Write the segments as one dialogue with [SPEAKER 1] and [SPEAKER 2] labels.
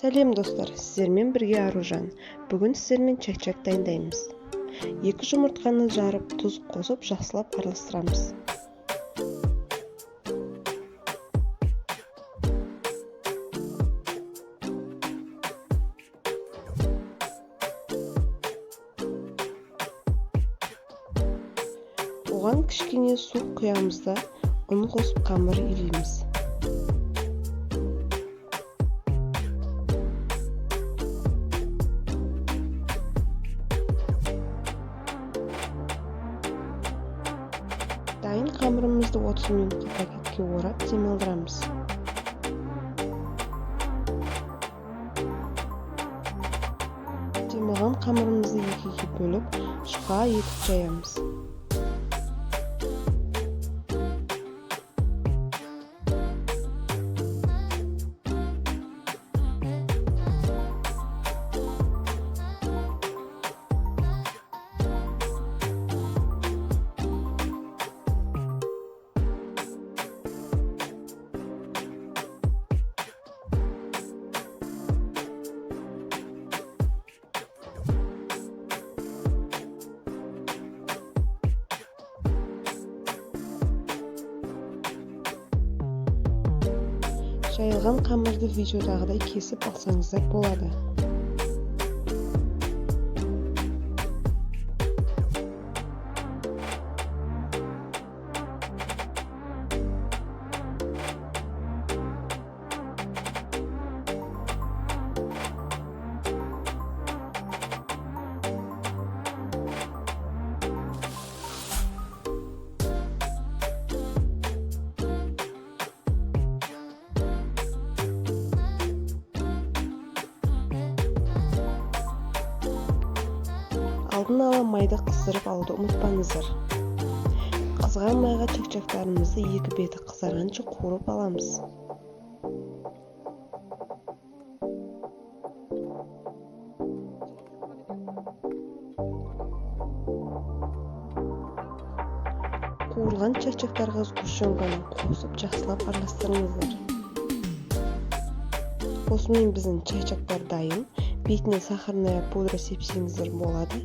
[SPEAKER 1] Сәлем достар, сіздермен бірге Аружан. Бүгін сіздермен чак-чак дайындаймыз. 2 жұмыртқаны жарып, тұз қосып, жақсылап араластырамыз. Оған кішкене су құямыз да, ұн қосып қамыр илейміз. Дайын қамырымызды 30 минутқа пакетке орап демалдырамыз. Демалған қамырымызды екіге бөліп, шұға етіп жаямыз. Жайылған қамырды видеодағыдай кесіп алсаңыздар болады. Алдын ала майды қыздырып алуды ұмытпаңыздар. Қызған майға чак-чактарымызды екі беті қызарғанша қуырып аламыз. Қуырған чак-чактарға сгущенканы қосып жақсылап араластырыңыздар. Осымен біздің чак-чактар дайын. Бетіне сахарная пудра сепсеңіздер болады.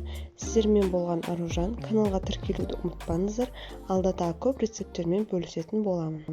[SPEAKER 1] Сіздермен болған Аружан. Каналға тіркелуді ұмытпаңыздар. Алда тағы көп рецепттермен бөлісетін боламын.